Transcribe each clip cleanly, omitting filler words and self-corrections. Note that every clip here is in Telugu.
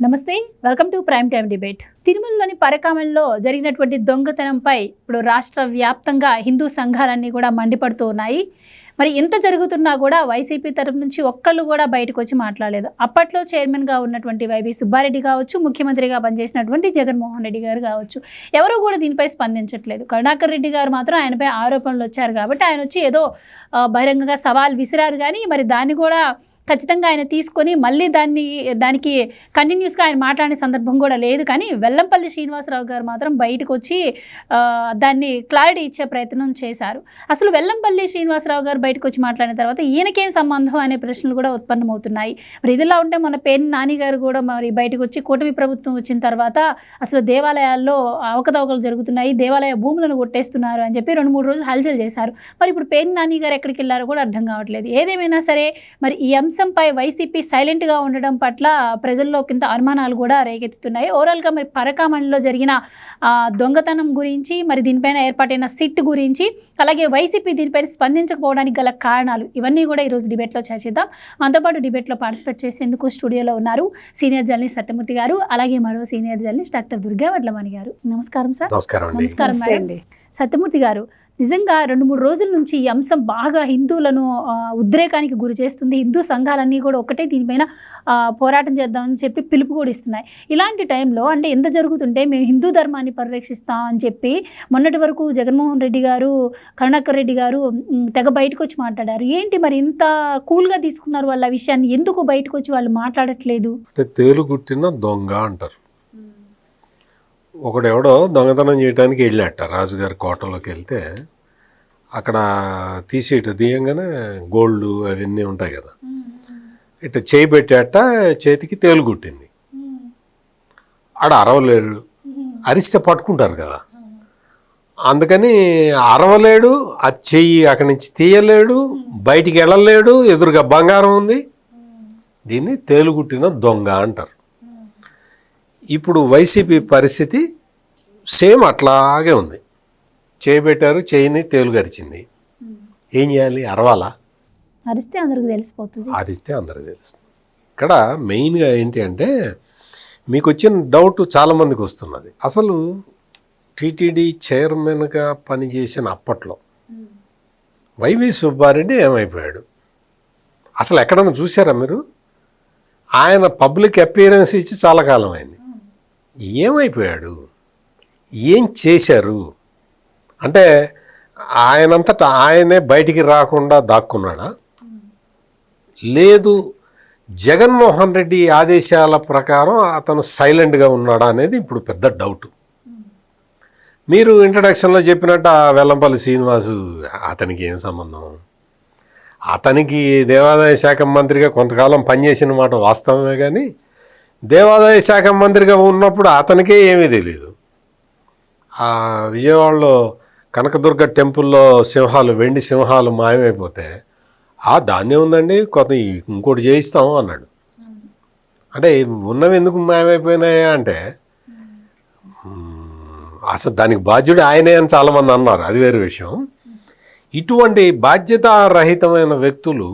నమస్తే, welcome to prime time debate. తిరుమలలోని పరకామణిలో జరిగినటువంటి దొంగతనంపై ఇప్పుడు రాష్ట్ర వ్యాప్తంగా హిందూ సంఘాలన్నీ కూడా మండిపడుతూ ఉన్నాయి. మరి ఎంత జరుగుతున్నా కూడా వైసీపీ తరపు నుంచి ఒక్కళ్ళు కూడా బయటకు వచ్చి మాట్లాడలేదు. అప్పట్లో చైర్మన్గా ఉన్నటువంటి వైవి సుబ్బారెడ్డి కావచ్చు, ముఖ్యమంత్రిగా పనిచేసినటువంటి జగన్మోహన్ రెడ్డి గారు కావచ్చు, ఎవరు కూడా దీనిపై స్పందించట్లేదు. కరుణాకర్ రెడ్డి గారు మాత్రం ఆయనపై ఆరోపణలు వచ్చారు కాబట్టి ఆయన వచ్చి ఏదో బహిరంగంగా సవాల్ విసిరారు. కానీ మరి దాన్ని కూడా ఖచ్చితంగా ఆయన తీసుకొని మళ్ళీ దానికి కంటిన్యూస్గా ఆయన మాట్లాడిన సందర్భం కూడా లేదు. కానీ వెల్లంపల్లి శ్రీనివాసరావు గారు మాత్రం బయటకు వచ్చి దాన్ని క్లారిటీ ఇచ్చే ప్రయత్నం చేశారు. అసలు వెల్లంపల్లి శ్రీనివాసరావు గారు బయటకు వచ్చి మాట్లాడిన తర్వాత ఈయనకేం సంబంధం అనే ప్రశ్నలు కూడా ఉత్పన్నమవుతున్నాయి. మరి ఇదిలా ఉంటే మన పేర్ని నాని గారు కూడా మరి బయటకు వచ్చి కూటమి ప్రభుత్వం వచ్చిన తర్వాత అసలు దేవాలయాల్లో అవకతవకలు జరుగుతున్నాయి, దేవాలయ భూములను కొట్టేస్తున్నారు అని చెప్పి 2-3 రోజులు హల్చల్ చేశారు. మరి ఇప్పుడు పేర్ని నాని గారు ఎక్కడికి వెళ్ళారో కూడా అర్థం కావట్లేదు. ఏదేమైనా సరే మరి ఈ అంశంపై వైసీపీ సైలెంట్గా ఉండడం పట్ల ప్రజల్లో కింద అనుమానాలు కూడా రేకెత్తుతున్నాయి. ఓవరాల్గా మరి పరకామణిలో జరిగిన దొంగతనం గురించి, మరి దీనిపైన ఏర్పాటైన సిట్ గురించి, అలాగే వైసీపీ దీనిపైన స్పందించకపోవడానికి గల కారణాలు, ఇవన్నీ కూడా ఈరోజు డిబేట్లో చర్చిద్దాం. మనతోపాటు డిబేట్లో పార్టిసిపేట్ చేసేందుకు స్టూడియోలో ఉన్నారు సీనియర్ జర్నలిస్ట్ సత్యమూర్తి గారు, అలాగే మరో senior journalist doctor Durga Vadlamani గారు. నమస్కారం సార్. నమస్కారం మేడం. సత్యమూర్తి గారు, నిజంగా 2-3 రోజుల నుంచి ఈ అంశం బాగా హిందువులను ఉద్రేకానికి గురి చేస్తుంది. హిందూ సంఘాలన్నీ కూడా ఒకటే దీనిపైన పోరాటం చేద్దామని చెప్పి పిలుపు కూడా ఇస్తున్నాయి. ఇలాంటి టైంలో అంటే ఎంత జరుగుతుంటే మేము హిందూ ధర్మాన్ని పరిరక్షిస్తాం అని చెప్పి మొన్నటి వరకు జగన్మోహన్ రెడ్డి గారు, కరుణాకర్ రెడ్డి గారు తెగ బయటకు వచ్చి మాట్లాడారు. ఏంటి మరి ఇంత కూల్గా తీసుకున్నారు వాళ్ళ విషయాన్ని? ఎందుకు బయటకు వచ్చి వాళ్ళు మాట్లాడట్లేదు? తేలుగుట్టిన దొంగ అంటారు. ఒకడెవడో దొంగతనం చేయడానికి వెళ్ళాట రాజుగారి కోటలోకి వెళ్తే, అక్కడ తీయంగానే గోల్డ్ అవన్నీ ఉంటాయి కదా, ఇట్లా చేయి పెట్టాట, చేతికి తేలుగుట్టింది. ఆడ అరవలేడు, అరిస్తే పట్టుకుంటారు కదా, అందుకని అరవలేడు, ఆ చెయ్యి అక్కడి నుంచి తీయలేడు, బయటికి వెళ్ళలేడు, ఎదురుగా బంగారం ఉంది. దీన్ని తేలుగుట్టిన దొంగ అంటారు. ఇప్పుడు వైసీపీ పరిస్థితి సేమ్ అట్లాగే ఉంది. చేయబెట్టారు, చేయిని తేలుగరిచింది. ఏం చేయాలి? అరవాలా? అరిస్తే అందరికి తెలిసిపోతుంది. అరిస్తే అందరికి తెలుస్తుంది. ఇక్కడ మెయిన్గా ఏంటి అంటే, మీకు వచ్చిన డౌట్ చాలామందికి వస్తున్నది. అసలు టీటీడీ చైర్మన్గా పనిచేసిన అప్పట్లో వైవి సుబ్బారెడ్డి ఏమైపోయాడు? అసలు ఎక్కడన్నా చూసారా మీరు? ఆయన పబ్లిక్ అపియరెన్స్ ఇచ్చి చాలా కాలం అయింది. ఏమైపోయాడు? ఏం చేశారు? అంటే ఆయనంతటా ఆయనే బయటికి రాకుండా దాక్కున్నాడా, లేదు జగన్మోహన్ రెడ్డి ఆదేశాల ప్రకారం అతను సైలెంట్గా ఉన్నాడా అనేది ఇప్పుడు పెద్ద డౌట్. మీరు ఇంట్రడక్షన్లో చెప్పినట్టు ఆ వెల్లంపల్లి శ్రీనివాసు, అతనికి ఏం సంబంధం? అతనికి దేవాదాయ శాఖ మంత్రిగా కొంతకాలం పనిచేసిన మాట వాస్తవమే, కానీ దేవాదాయ శాఖ మంత్రిగా ఉన్నప్పుడు అతనికే ఏమీ తెలియదు. ఆ విజయవాడలో కనకదుర్గ టెంపుల్లో వెండి సింహాలు మాయమైపోతే, దాన్నే ఉందండి, ఇంకోటి చేయిస్తాం అన్నాడు. అంటే ఉన్నవి ఎందుకు మాయమైపోయినాయా అంటే, అసలు దానికి బాధ్యుడు ఆయనే అని చాలామంది అన్నారు, అది వేరే విషయం. ఇటువంటి బాధ్యతారహితమైన వ్యక్తులు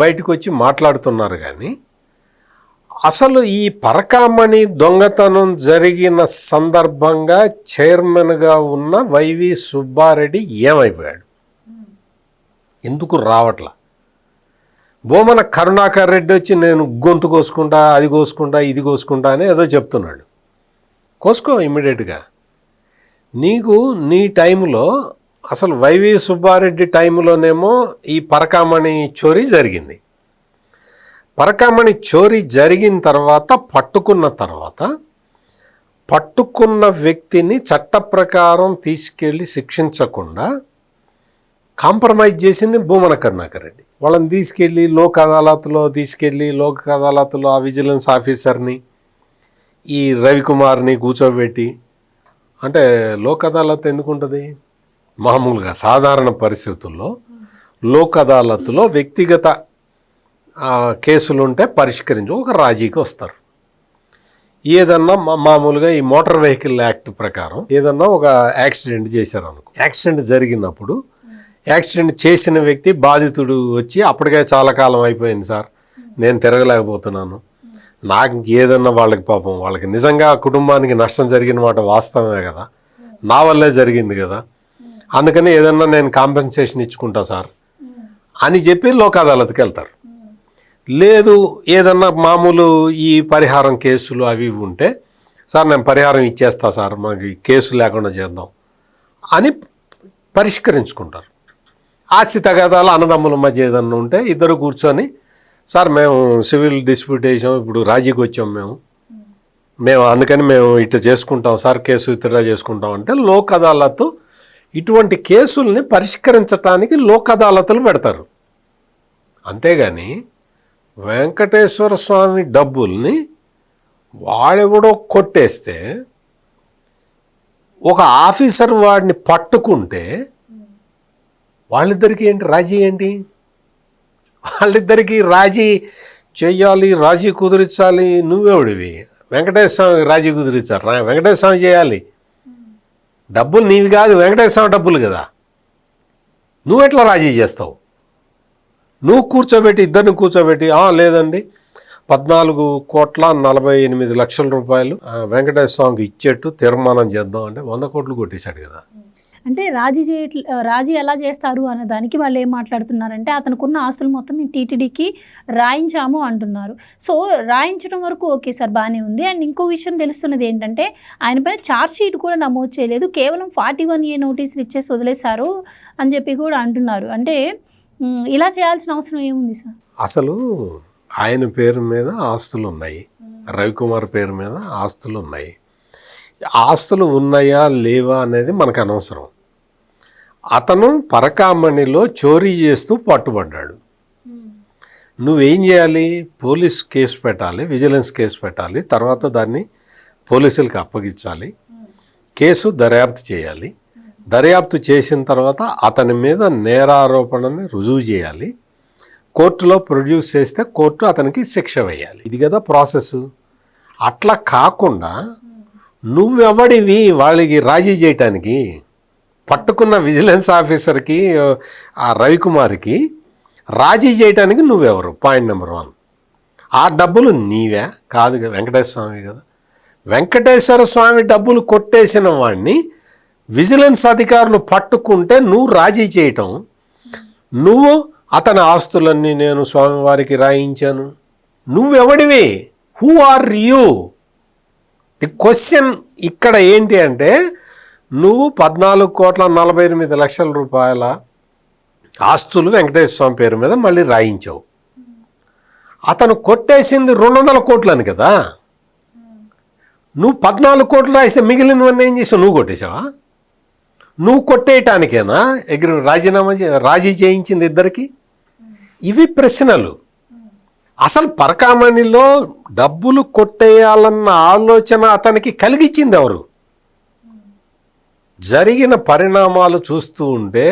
బయటకు వచ్చి మాట్లాడుతున్నారు. కానీ అసలు ఈ పరకామణి దొంగతనం జరిగిన సందర్భంగా చైర్మన్గా ఉన్న వైవి సుబ్బారెడ్డి ఏమైపోయాడు? ఎందుకు రావట్లా? బోమన కరుణాకర్ రెడ్డి వచ్చి నేను గొంతు కోసుకుంటా, అది కోసుకుంటా, ఇది కోసుకుంటా అని ఏదో చెప్తున్నాడు. కోసుకో ఇమ్మీడియట్గా. నీకు నీ టైంలో, అసలు వైవి సుబ్బారెడ్డి టైంలోనేమో ఈ పరకామణి చోరీ జరిగింది. పరకామణి చోరీ జరిగిన తర్వాత పట్టుకున్న వ్యక్తిని చట్ట ప్రకారం తీసుకెళ్ళి శిక్షించకుండా కాంప్రమైజ్ చేసింది భూమన కరుణాకర్ రెడ్డి. వాళ్ళని తీసుకెళ్ళి లోక్ అదాలత్లో ఆ విజిలెన్స్ ఆఫీసర్ని, ఈ రవికుమార్ని కూర్చోబెట్టి, అంటే లోక్ అదాలత్ ఎందుకు ఉంటుంది? మామూలుగా సాధారణ పరిస్థితుల్లో లోక్ అదాలత్లో వ్యక్తిగత కేసులుంటే ఒక రాజీకి వస్తారు. ఏదన్నా మామూలుగా ఈ మోటార్ వెహికల్ యాక్ట్ ప్రకారం ఏదన్నా ఒక యాక్సిడెంట్ చేశారు అనుకో, యాక్సిడెంట్ జరిగినప్పుడు యాక్సిడెంట్ చేసిన వ్యక్తి బాధితుడు వచ్చి, అప్పటికే చాలా కాలం అయిపోయింది సార్, నేను తిరగలేకపోతున్నాను, నాకు ఏదన్నా వాళ్ళకి పాపం వాళ్ళకి నిజంగా కుటుంబానికి నష్టం జరిగిన మాట వాస్తవమే కదా, నా వల్లే జరిగింది కదా, అందుకని ఏదన్నా నేను కాంపెన్సేషన్ ఇచ్చుకుంటా సార్ అని చెప్పి లోక్ అదాలత్కి వెళ్తారు. లేదు ఏదన్నా మామూలు ఈ పరిహారం కేసులు అవి ఇవి ఉంటే, సార్ నేను పరిహారం ఇచ్చేస్తా సార్, మాకు కేసు లేకుండా చేద్దాం అని పరిష్కరించుకుంటారు. ఆస్తి తగాదాలు అన్నదమ్ముల మధ్య ఏదన్నా ఉంటే ఇద్దరు కూర్చొని, సార్ మేము సివిల్ డిస్ప్యూట్ వేసాం, ఇప్పుడు రాజీకి వచ్చాం మేము అందుకని మేము ఇట్లా చేసుకుంటాం సార్, కేసు విత్డ్రా చేసుకుంటాం అంటే లోక్ అదాలత్ ఇటువంటి కేసుల్ని పరిష్కరించడానికి లోక్ అదాలతులు పెడతారు. అంతేగాని వెంకటేశ్వర స్వామి డబ్బుల్ని వాడెవడో కొట్టేస్తే ఒక ఆఫీసర్ వాడిని పట్టుకుంటే వాళ్ళిద్దరికీ ఏంటి రాజీ ఏంటి? వాళ్ళిద్దరికీ రాజీ చెయ్యాలి, రాజీ కుదిరించాలి. నువ్వెవడివి? వెంకటేశ్వర స్వామి రాజీ కుదిరించారు, వెంకటేశ్వర స్వామి చేయాలి. డబ్బులు నీవి కాదు, వెంకటేశ్వర స్వామి డబ్బులు కదా. నువ్వెట్లా రాజీ చేస్తావు? నువ్వు కూర్చోబెట్టి ఇద్దరిని కూర్చోబెట్టి లేదండి 14,48,00,000 రూపాయలు వెంకటేశ్వర స్వామికి ఇచ్చేట్టు తీర్మానం చేద్దాం అంటే 100 కోట్లు కొట్టేశాడు కదా. అంటే రాజీ ఎలా చేస్తారు అనే దానికి వాళ్ళు ఏం మాట్లాడుతున్నారంటే, అతనుకున్న ఆస్తులు మొత్తం మేము టీటీడీకి రాయించాము అంటున్నారు. సో రాయించడం వరకు ఓకే సార్, బాగానే ఉంది. అండ్ ఇంకో విషయం తెలుస్తున్నది ఏంటంటే, ఆయన పైన ఛార్జ్ షీట్ కూడా నమోదు చేయలేదు, కేవలం 41A నోటీసులు ఇచ్చేసి వదిలేశారు అని చెప్పి కూడా అంటున్నారు. అంటే ఇలా చేయాల్సిన అవసరం ఏముంది సార్? అసలు ఆయన పేరు మీద ఆస్తులు ఉన్నాయి, రవికుమార్ పేరు మీద ఆస్తులు ఉన్నాయి. ఆస్తులు ఉన్నాయా లేవా అనేది మనకు అనవసరం. అతను పరకామణిలో చోరీ చేస్తూ పట్టుబడ్డాడు. నువ్వేం చేయాలి? పోలీస్ కేసు పెట్టాలి, విజిలెన్స్ కేసు పెట్టాలి, తర్వాత దాన్ని పోలీసులకు అప్పగించాలి, కేసు దర్యాప్తు చేయాలి. దర్యాప్తు చేసిన తర్వాత అతని మీద నేరారోపణని రుజువు చేయాలి, కోర్టులో ప్రొడ్యూస్ చేస్తే కోర్టు అతనికి శిక్ష వేయాలి. ఇది కదా ప్రాసెస్. అట్లా కాకుండా నువ్వెవడివి వాళ్ళకి రాజీ చేయటానికి? పట్టుకున్న విజిలెన్స్ ఆఫీసర్కి ఆ రవికుమార్కి రాజీ చేయటానికి నువ్వెవరు? Point number 1. ఆ డబ్బులు నీవే కాదు కదా, వెంకటేశ్వర స్వామి కదా. వెంకటేశ్వర స్వామి డబ్బులు కొట్టేసిన వాడిని విజిలెన్స్ అధికారులు పట్టుకుంటే నువ్వు రాజీ చేయటం, నువ్వు అతని ఆస్తులన్నీ నేను స్వామివారికి రాయించాను, నువ్వెవడివి? Who are you? The question ఇక్కడ ఏంటి అంటే, నువ్వు 14,48,00,000 రూపాయల ఆస్తులు వెంకటేశ్వర స్వామి పేరు మీద మళ్ళీ రాయించావు. అతను కొట్టేసింది 200 కోట్లని కదా. నువ్వు 14 కోట్లు రాయిస్తే మిగిలినవన్నీ ఏం చేసావు? నువ్వు కొట్టేశావా? నువ్వు కొట్టేయటానికేనా రాజీ చేయించింది ఇద్దరికి? ఇవి ప్రశ్నలు. అసలు పరకామణిలో డబ్బులు కొట్టేయాలన్న ఆలోచన అతనికి కలిగించింది ఎవరు? జరిగిన పరిణామాలు చూస్తూ ఉంటే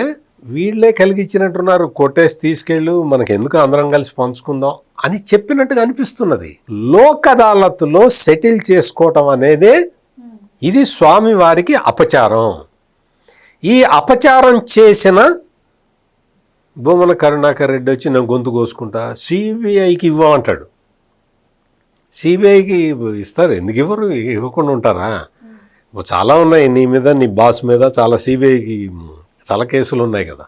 వీళ్ళే కలిగించినట్టున్నారు. కొట్టేసి తీసుకెళ్ళు, మనకు ఎందుకు అందరం కలిసి పంచుకుందాం అని చెప్పినట్టుగా అనిపిస్తున్నది. లోక్ అదాలత్లో సెటిల్ చేసుకోవటం అనేదే ఇది స్వామివారికి అపచారం. ఈ అపచారం చేసిన భూమన కరుణాకర్ రెడ్డి వచ్చి నేను గొంతు కోసుకుంటా, సిబిఐకి ఇవ్వమంటాడు. సిబిఐకి ఇస్తారు, ఎందుకు ఇవ్వరు? ఇవ్వకుండా ఉంటారా? చాలా ఉన్నాయి నీ మీద, నీ బాస్ మీద చాలా సిబిఐకి చాలా కేసులు ఉన్నాయి కదా.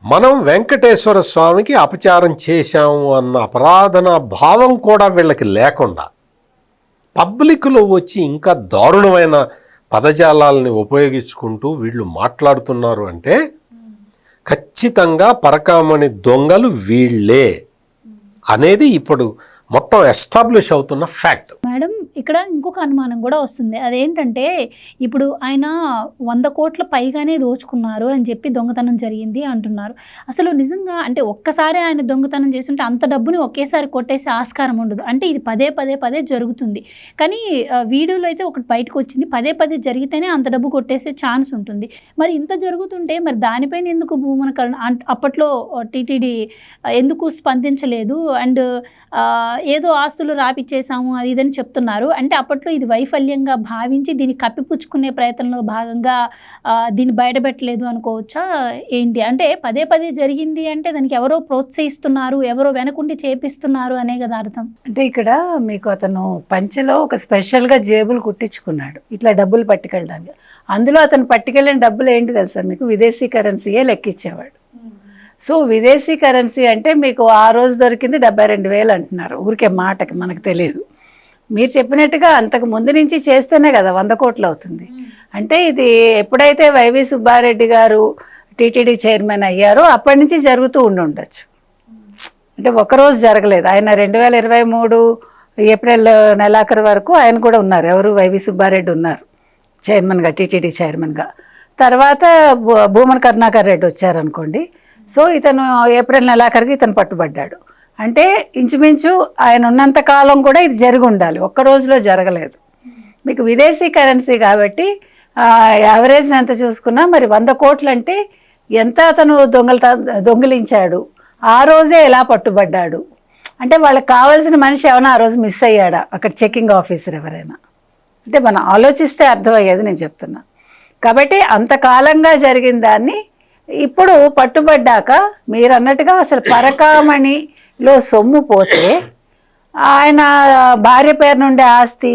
మనం వెంకటేశ్వర స్వామికి అపచారం చేశాము అన్న అపరాధన భావం కూడా వీళ్ళకి లేకుండా పబ్లిక్లో వచ్చి ఇంకా దారుణమైన పదజాలాలని ఉపయోగించుకుంటూ వీళ్ళు మాట్లాడుతున్నారు అంటే ఖచ్చితంగా పరకామణి దొంగలు వీళ్ళే అనేది ఇప్పుడు మొత్తం ఎస్టాబ్లిష్ అవుతున్న ఫ్యాక్ట్. మేడం, ఇక్కడ ఇంకొక అనుమానం కూడా వస్తుంది. అదేంటంటే, ఇప్పుడు ఆయన 100 కోట్ల పైగానే దోచుకున్నారు అని చెప్పి దొంగతనం జరిగింది అంటున్నారు. అసలు నిజంగా అంటే ఒక్కసారి ఆయన దొంగతనం చేస్తుంటే అంత డబ్బుని ఒకేసారి కొట్టేసే ఆస్కారం ఉండదు. అంటే ఇది పదే జరుగుతుంది. కానీ వీడియోలో అయితే ఒకటి బయటకు వచ్చింది, పదే జరిగితేనే అంత డబ్బు కొట్టేసే ఛాన్స్ ఉంటుంది. మరి ఇంత జరుగుతుంటే మరి దానిపైన ఎందుకు భూమన అప్పట్లో టీటీడీ ఎందుకు స్పందించలేదు? అండ్ ఏదో ఆస్తులు రాపిచ్చేసాము అది ఇదని చెప్తున్నారు. అంటే అప్పట్లో ఇది వైఫల్యంగా భావించి దీన్ని కప్పిపుచ్చుకునే ప్రయత్నంలో భాగంగా దీన్ని బయటపెట్టలేదు అనుకోవచ్చా ఏంటి? అంటే పదే పదే జరిగింది అంటే దానికి ఎవరో ప్రోత్సహిస్తున్నారు, ఎవరో వెనకుండి చేపిస్తున్నారు అనే కదా అర్థం. అంటే ఇక్కడ మీకు అతను పంచెలో ఒక స్పెషల్గా జేబులు కుట్టించుకున్నాడు ఇట్లా డబ్బులు పట్టుకెళ్ళడానికి. అందులో అతను పట్టుకెళ్ళిన డబ్బులు ఏంటి తెలుసా మీకు? విదేశీ కరెన్సీయే లెక్కించేవాడు. సో విదేశీ కరెన్సీ అంటే మీకు ఆ రోజు దొరికింది 72,000 అంటున్నారు, ఊరికే మాటకి, మనకు తెలియదు. మీరు చెప్పినట్టుగా అంతకు ముందు నుంచి చేస్తేనే కదా 100 కోట్లు అవుతుంది. అంటే ఇది ఎప్పుడైతే వైవి సుబ్బారెడ్డి గారు టీటీడీ చైర్మన్ అయ్యారో అప్పటి నుంచి జరుగుతూ ఉండొచ్చు. అంటే ఒకరోజు జరగలేదు. ఆయన 2023 ఏప్రిల్ నెలాఖరు వరకు ఆయన కూడా ఉన్నారు. ఎవరు? వైవి సుబ్బారెడ్డి ఉన్నారు చైర్మన్గా, టీటీడీ చైర్మన్గా. తర్వాత భూమన కరుణాకర్ రెడ్డి వచ్చారనుకోండి. సో ఇతను ఏప్రిల్ నెలాఖరికి ఇతను పట్టుబడ్డాడు. అంటే ఇంచుమించు ఆయన ఉన్నంత కాలం కూడా ఇది జరిగి ఉండాలి, ఒక్క రోజులో జరగలేదు. మీకు విదేశీ కరెన్సీ కాబట్టి యావరేజ్ ఎంత చూసుకున్నా మరి 100 కోట్లు అంటే ఎంత అతను దొంగిలించాడు, ఆ రోజే ఎలా పట్టుబడ్డాడు అంటే వాళ్ళకి కావాల్సిన మనిషి ఏమైనా ఆ రోజు మిస్ అయ్యాడా అక్కడ చెకింగ్ ఆఫీసర్ ఎవరైనా అంటే మనం ఆలోచిస్తే అర్థమయ్యేది నేను చెప్తున్నా. కాబట్టి అంతకాలంగా జరిగిన దాన్ని ఇప్పుడు పట్టుబడ్డాక మీరు అన్నట్టుగా అసలు పరకామణిలో సొమ్ము పోతే ఆయన భార్య పేరు నుండి ఆస్తి,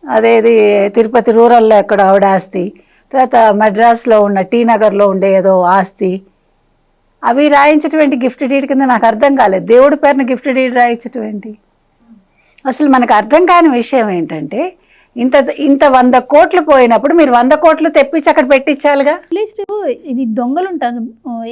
అదేది తిరుపతి రూరల్లో ఎక్కడ ఆవిడ ఆస్తి, తర్వాత మద్రాసులో ఉన్న టీ నగర్లో ఉండే ఏదో ఆస్తి, అవి రాయించటువంటి గిఫ్ట్ డీడ్ కింద నాకు అర్థం కాలేదు. దేవుడి పేరున గిఫ్ట్ డీడ్ రాయించటువంటి అసలు మనకు అర్థం కాని విషయం ఏంటంటే ఇంత 100 కోట్లు పోయినప్పుడు మీరు 100 కోట్లు తెప్పించి అక్కడ పెట్టించాలిగా. అట్లీస్ట్ ఇది దొంగలు ఉంటారు,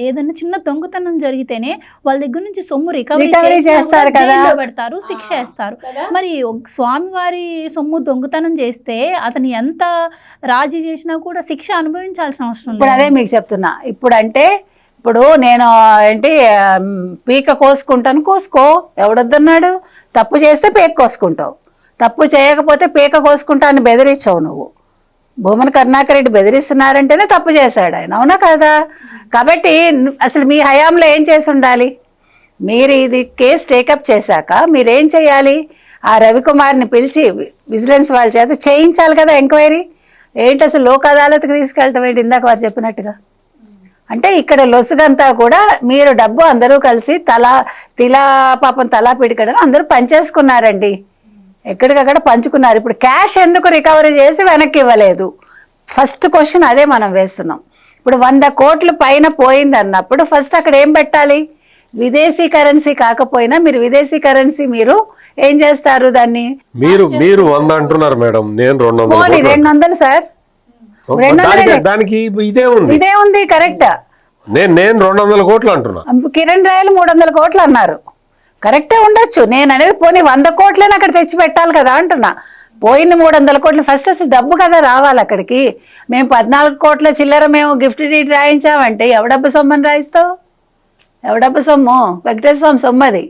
ఏదైనా చిన్న దొంగతనం జరిగితేనే వాళ్ళ దగ్గర నుంచి సొమ్ము రికవరీ చేస్తారు కదా, పెడతారు, శిక్ష వేస్తారు. మరి స్వామివారి సొమ్ము దొంగతనం చేస్తే అతను ఎంత రాజీ చేసినా కూడా శిక్ష అనుభవించాల్సిన అవసరం లేదు. ఇప్పుడు అదే మీకు చెప్తున్నా. ఇప్పుడు నేను ఏంటి పీక కోసుకుంటాను, కోసుకో, ఎవడొద్దన్నాడు? తప్పు చేస్తే పీక కోసుకుంటావు, తప్పు చేయకపోతే పీక కోసుకుంటా అని బెదిరించావు నువ్వు. భూమన కరుణాకర్ రెడ్డి బెదిరిస్తున్నారంటేనే తప్పు చేశాడు ఆయన, అవునా కదా? కాబట్టి అసలు మీ హయాంలో ఏం చేసి ఉండాలి? మీరు ఇది కేసు టేకప్ చేశాక మీరేం చేయాలి? ఆ రవికుమార్ని పిలిచి విజిలెన్స్ వాళ్ళ చేత చేయించాలి కదా ఎంక్వైరీ. ఏంటి అసలు లోక్ అదాలత్కి తీసుకెళ్ళటం ఏంటి ఇందాక వారు చెప్పినట్టుగా? అంటే ఇక్కడ లొసుగంతా కూడా మీరు డబ్బు అందరూ కలిసి పాపం తలా పిడికడని అందరూ పంచేసుకున్నారండి, ఎక్కడికక్కడ పంచుకున్నారు. ఇప్పుడు క్యాష్ ఎందుకు రికవరీ చేసి వెనక్కి ఇవ్వలేదు? ఫస్ట్ క్వశ్చన్ అదే మనం వేస్తున్నాం. ఇప్పుడు 100 కోట్లు పైన పోయింది అన్నప్పుడు ఫస్ట్ అక్కడ ఏం పెట్టాలి? విదేశీ కరెన్సీ కాకపోయినా మీరు విదేశీ కరెన్సీ మీరు ఏం చేస్తారు? దాన్ని మీరు 100 అంటున్నారు మేడం, నేను 200 సార్, దానికి ఇదే ఉంది కరెక్ట్. నేను 200 కోట్లు అంటున్నా, కిరణ్ రాయలు 300 కోట్లు అన్నారు, కరెక్టే ఉండొచ్చు. నేను అనేది పోనీ 100 కోట్లని అక్కడ తెచ్చి పెట్టాలి కదా అంటున్నా. పోయింది 300 కోట్లు, ఫస్ట్ అసలు డబ్బు కదా రావాలి అక్కడికి. మేము 14 కోట్ల చిల్లర మేము గిఫ్ట్ డీడ్ రాయించామంటే ఎవడబ్బు సొమ్మని రాయిస్తావు? ఎవడబ్బు సొమ్ము? వెంకటేశ్వర స్వామి సొమ్ము అది.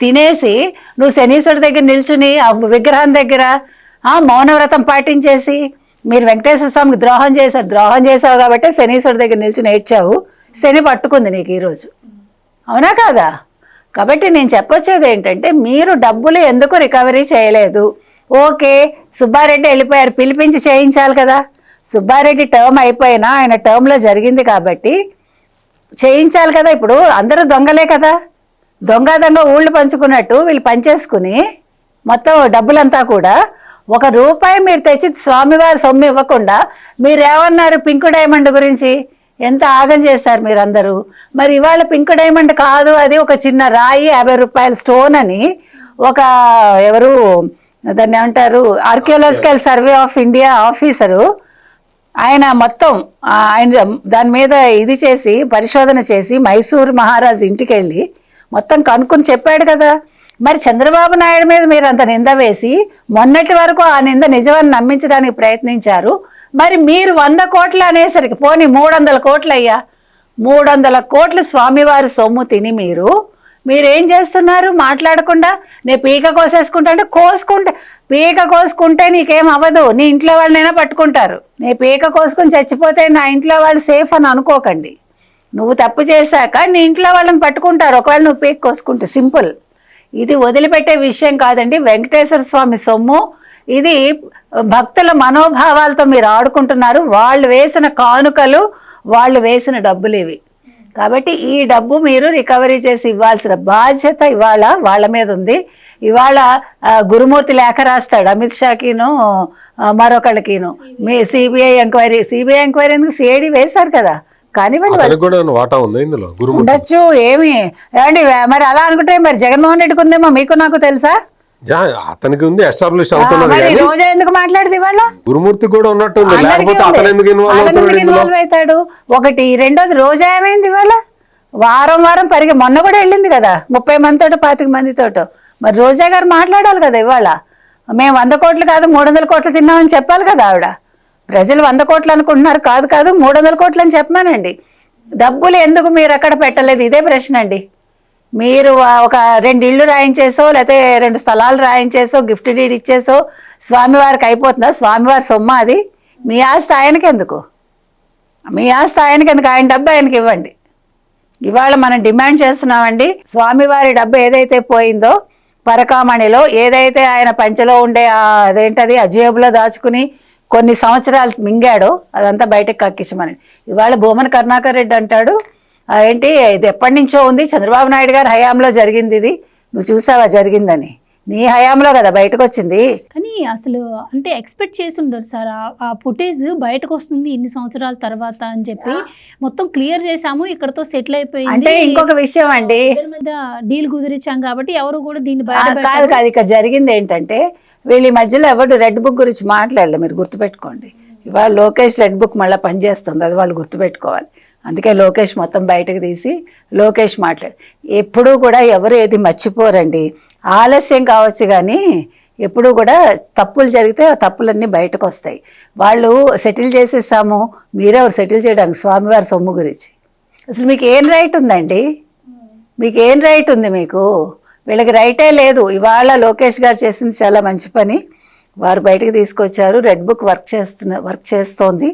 తినేసి నువ్వు శనీశ్వరుడి దగ్గర నిల్చుని ఆ విగ్రహం దగ్గర మౌనవ్రతం పాటించేసి మీరు వెంకటేశ్వర స్వామికి ద్రోహం చేసావు కాబట్టి శనీశ్వరుడి దగ్గర నిల్చుని ఏడ్చావు, శని పట్టుకుంది నీకు ఈరోజు, అవునా కాదా? కాబట్టి నేను చెప్పొచ్చేది ఏంటంటే మీరు డబ్బులు ఎందుకు రికవరీ చేయలేదు? ఓకే, సుబ్బారెడ్డి వెళ్ళిపోయారు, పిలిపించి చేయించాలి కదా. సుబ్బారెడ్డి టర్మ్ అయిపోయినా ఆయన టర్మ్లో జరిగింది కాబట్టి చేయించాలి కదా. ఇప్పుడు అందరూ దొంగలే కదా, దొంగ ఊళ్ళు పంచుకున్నట్టు వీళ్ళు పంచేసుకుని మొత్తం డబ్బులంతా కూడా ₹1 మీరు తెచ్చి స్వామివారి సొమ్ము ఇవ్వకుండా మీరేమన్నారు పింక్ డైమండ్ గురించి? ఎంత ఆగం చేశారు మీరందరూ. మరి ఇవాళ పింక్ డైమండ్ కాదు, అది ఒక చిన్న రాయి, ₹50 స్టోన్ అని ఒక ఎవరు దాన్ని ఏమంటారు archaeological survey of India officer ఆయన మొత్తం ఆయన దాని మీద ఇది చేసి పరిశోధన చేసి మైసూర్ మహారాజు ఇంటికి వెళ్ళి మొత్తం కనుక్కొని చెప్పాడు కదా. మరి చంద్రబాబు నాయుడు మీద మీరు అంత నింద వేసి మొన్నటి వరకు ఆ నింద నిజమని నమ్మించడానికి ప్రయత్నించారు. మరి మీరు 100 కోట్లు అనేసరికి పోనీ 300 కోట్లు అయ్యా, 300 కోట్లు స్వామివారి సొమ్ము తిని మీరేం చేస్తున్నారు? మాట్లాడకుండా నేను పీక కోసేసుకుంటా అంటే పీక కోసుకుంటే నీకేం అవ్వదు, నీ ఇంట్లో వాళ్ళనైనా పట్టుకుంటారు. నేను పీక కోసుకుని చచ్చిపోతే నా ఇంట్లో వాళ్ళు సేఫ్ అని అనుకోకండి. నువ్వు తప్పు చేశాక నీ ఇంట్లో వాళ్ళని పట్టుకుంటారు ఒకవేళ నువ్వు పీక కోసుకుంటే. సింపుల్. ఇది వదిలిపెట్టే విషయం కాదండి. వెంకటేశ్వర స్వామి సొమ్ము ఇది. భక్తుల మనోభావాలతో మీరు ఆడుకుంటున్నారు. వాళ్ళు వేసిన కానుకలు, వాళ్ళు వేసిన డబ్బులు ఇవి. కాబట్టి ఈ డబ్బు మీరు రికవరీ చేసి ఇవ్వాల్సిన బాధ్యత ఇవాళ వాళ్ళ మీద ఉంది. ఇవాళ గురుమూర్తి లేఖ రాస్తాడు అమిత్ షాకిను మరొకళ్ళకిను. మీ సిబిఐ ఎంక్వైరీ ఎందుకు సిఐడి వేశారు కదా, కానివ్వండి వాటా ఉంది ఇందులో ఉండొచ్చు. ఏమి ఏమండి మరి అలా అనుకుంటే మరి జగన్మోహన్ రెడ్డికి ఉందేమో మీకు నాకు తెలుసా? అతనికి ఉంది, ఎస్టాబ్లిష్ అవుతున్నది. రోజా ఎందుకు మాట్లాడదు ఇవాళ? గురుమూర్తి కూడా ఉన్నట్టుంది, లేకపోతే అతను ఎందుకు ఇన్వాల్వ్ అవుతాడు? ఒకటి. రెండోది రోజా ఏమైంది ఇవాళ? వారం మొన్న కూడా వెళ్ళింది కదా 30 మందితో 25 మందితో. మరి రోజా గారు మాట్లాడాలి కదా ఇవాళ. మేము 100 కోట్లు కాదు 300 కోట్లు తిన్నామని చెప్పాలి కదా ఆవిడ. ప్రజలు 100 కోట్లు అనుకుంటున్నారు, కాదు 300 కోట్లు అని చెప్పమానండి. డబ్బులు ఎందుకు మీరు అక్కడ పెట్టలేదు? ఇదే ప్రశ్న అండి. మీరు ఒక 2 ఇళ్ళు రాయించేసో లేకపోతే 2 స్థలాలు రాయించేసో గిఫ్ట్ డీడ్ ఇచ్చేసో స్వామివారికి అయిపోతుందా? స్వామివారి సొమ్మ అది. మీ ఆస్తి ఆయనకి ఎందుకు? ఆయన డబ్బు ఆయనకి ఇవ్వండి. ఇవాళ మనం డిమాండ్ చేస్తున్నామండి, స్వామివారి డబ్బు ఏదైతే పోయిందో పరకామణిలో, ఏదైతే ఆయన పంచలో ఉండే అదేంటది ఆ జేబులో దాచుకుని కొన్ని సంవత్సరాలు మింగాడో అదంతా బయటకు కక్కించమని. ఇవాళ భూమన కరుణాకర్ రెడ్డి అంటాడు ఏంటి ఇది ఎప్పటి నుంచో ఉంది, చంద్రబాబు నాయుడు గారి హయాంలో జరిగింది ఇది, నువ్వు చూసావా జరిగిందని? నీ హయాంలో కదా బయటకు వచ్చింది. కానీ అసలు అంటే ఎక్స్పెక్ట్ చేసి ఉండరు సార్, ఆ ఫుటేజ్ బయటకు వస్తుంది ఇన్ని సంవత్సరాల తర్వాత అని చెప్పి మొత్తం క్లియర్ చేసాము, ఇక్కడతో సెటిల్ అయిపోయింది. అంటే ఇంకొక విషయం అండి, మీద డీల్ కుదిరించాం కాబట్టి ఎవరు కూడా దీన్ని కాదు. ఇక్కడ జరిగింది ఏంటంటే వీళ్ళ మధ్యలో ఎవరు రెడ్ బుక్ గురించి మాట్లాడలేదు. మీరు గుర్తుపెట్టుకోండి, ఇవాళ లోకేష్ రెడ్ బుక్ మళ్ళీ పనిచేస్తుంది, అది వాళ్ళు గుర్తుపెట్టుకోవాలి. అందుకే లోకేష్ మొత్తం బయటకు తీసి లోకేష్ మాట్లాడు. ఎప్పుడూ కూడా ఎవరు ఏది మర్చిపోరండి. ఆలస్యం కావచ్చు కానీ ఎప్పుడూ కూడా తప్పులు జరిగితే ఆ తప్పులన్నీ బయటకు వస్తాయి. వాళ్ళు సెటిల్ చేసేసాము, మీరెవరు సెటిల్ చేయడానికి? స్వామివారి సొమ్ము గురించి అసలు మీకు ఏం రైట్ ఉందండి? మీకేం రైట్ ఉంది? మీకు వీళ్ళకి రైటే లేదు. ఇవాళ లోకేష్ గారు చేసింది చాలా మంచి పని, వారు బయటకు తీసుకొచ్చారు. రెడ్ బుక్ వర్క్ చేస్తోంది.